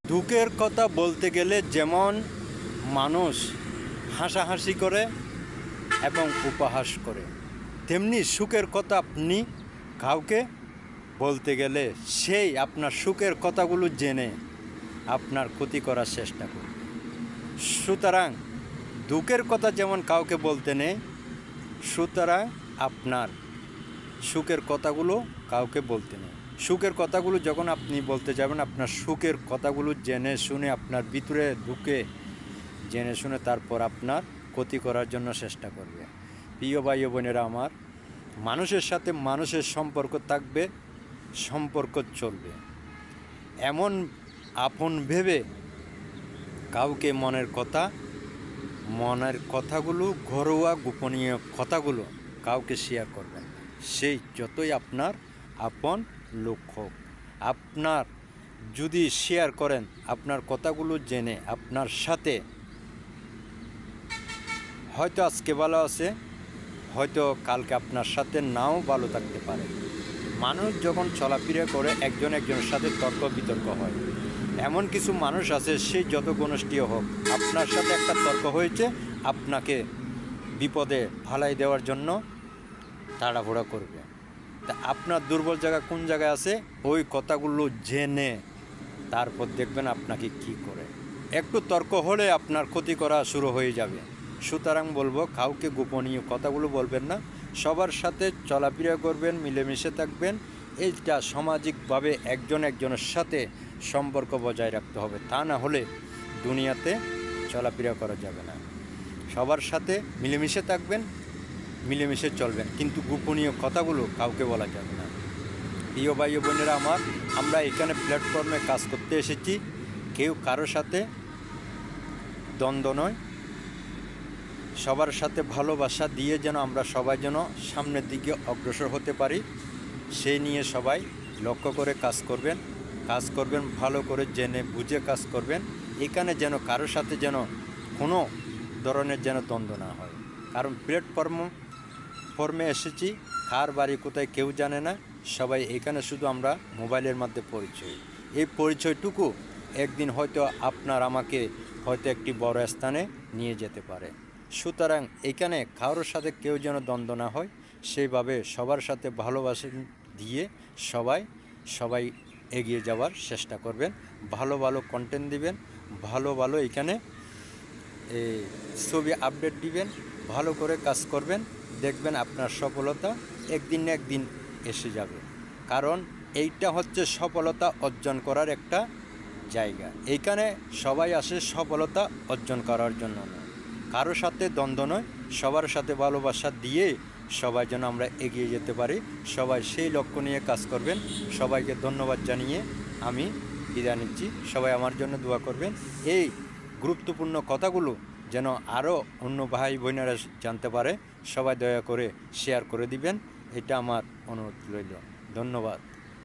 দুঃখের কথা বলতে গেলে যেমন মানুষ হাসাহাসি করে এবং উপহাস করে, তেমনি সুখের কথা আপনি কাউকে বলতে গেলে সেই আপনার সুখের কথাগুলো জেনে আপনার ক্ষতি করার চেষ্টা করে। সুতরাং দুঃখের কথা যেমন কাউকে বলতে নেই, সুতরাং আপনার সুখের কথাগুলো কাউকে বলতে নেই। সুখের কথাগুলো যখন আপনি বলতে যাবেন, আপনার সুখের কথাগুলো জেনে শুনে আপনার ভিতরে ঢুকে জেনে শুনে তারপর আপনার ক্ষতি করার জন্য চেষ্টা করবে। প্রিয় ভাই ও বোনেরা আমার, মানুষের সাথে মানুষের সম্পর্ক থাকবে, সম্পর্ক চলবে। এমন আপন ভেবে কাউকে মনের কথাগুলো, ঘরোয়া গোপনীয় কথাগুলো কাউকে শেয়ার করবেন। সেই যতই আপনার আপন লোক হোক, আপনার যদি শেয়ার করেন, আপনার কথাগুলো জেনে আপনার সাথে হয়তো আজকে ভালো আছে, হয়তো কালকে আপনার সাথে নাও ভালো থাকতে পারে। মানুষ যখন চলাফেরা করে একজন একজনের সাথে তর্ক বিতর্ক হয়। এমন কিছু মানুষ আছে, সেই যত ঘনিষ্ঠীয় হোক, আপনার সাথে একটা তর্ক হয়েছে, আপনাকে বিপদে ফালাই দেওয়ার জন্য তাড়াহুড়া করবে। তা আপনার দুর্বল জায়গা কোন জায়গায় আছে, ওই কথাগুলো জেনে তারপর দেখবেন আপনাকে কি করে। একটু তর্ক হলে আপনার ক্ষতি করা শুরু হয়ে যাবে। সুতরাং বলবো, কাউকে গোপনীয় কথাগুলো বলবেন না, সবার সাথে চলাফেরা করবেন, মিলেমিশে থাকবেন। এইটা সামাজিকভাবে একজন একজনের সাথে সম্পর্ক বজায় রাখতে হবে, তা না হলে দুনিয়াতে চলাফেরা করা যাবে না। সবার সাথে মিলেমিশে থাকবেন, মিলেমিশে চলবেন, কিন্তু গোপনীয় কথাগুলো কাউকে বলা যাবে না। প্রিয় ভাই ও বোনেরা আমার, আমরা এখানে প্ল্যাটফর্মে কাজ করতে এসেছি, কেউ কারোর সাথে দ্বন্দ্ব নয়। সবার সাথে ভালোবাসা দিয়ে যেন আমরা সবাই যেন সামনের দিকে অগ্রসর হতে পারি, সেই নিয়ে সবাই লক্ষ্য করে কাজ করবেন, ভালো করে জেনে বুঝে কাজ করবেন। এখানে যেন কারোর সাথে যেন কোনো ধরনের যেন দ্বন্দ্ব না হয়। কারণ প্ল্যাটফর্মে এসেছি, কার বাড়ি কোথায় কেউ জানে না, সবাই এখানে শুধু আমরা মোবাইলের মধ্যে পরিচয়। এই পরিচয়টুকু একদিন হয়তো আপনার আমাকে হয়তো একটি বড় স্থানে নিয়ে যেতে পারে। সুতরাং এখানে কারোর সাথে কেউ যেন দ্বন্দ্ব না হয়, সেইভাবে সবার সাথে ভালোবাসা দিয়ে সবাই এগিয়ে যাওয়ার চেষ্টা করবেন। ভালো ভালো কন্টেন্ট দিবেন, ভালো এখানে ছবি আপডেট দিবেন, ভালো করে কাজ করবেন, দেখবেন আপনার সফলতা একদিন না একদিন এসে যাবে। কারণ এইটা হচ্ছে সফলতা অর্জন করার একটা জায়গা। এইখানে সবাই আসে সফলতা অর্জন করার জন্য নয়, কারোর সাথে দ্বন্দ্ব নয়, সবার সাথে ভালোবাসা দিয়ে সবাই যেন আমরা এগিয়ে যেতে পারি। সবাই সেই লক্ষ্য নিয়ে কাজ করবেন। সবাইকে ধন্যবাদ জানিয়ে আমি বিদায় নিচ্ছি। সবাই আমার জন্য দোয়া করবেন। এই গুরুত্বপূর্ণ কথাগুলো যেন আরও অন্য ভাই বোনেরা জানতে পারে, সবাই দয়া করে শেয়ার করে দিবেন, এটা আমার অনুরোধ রইল। ধন্যবাদ।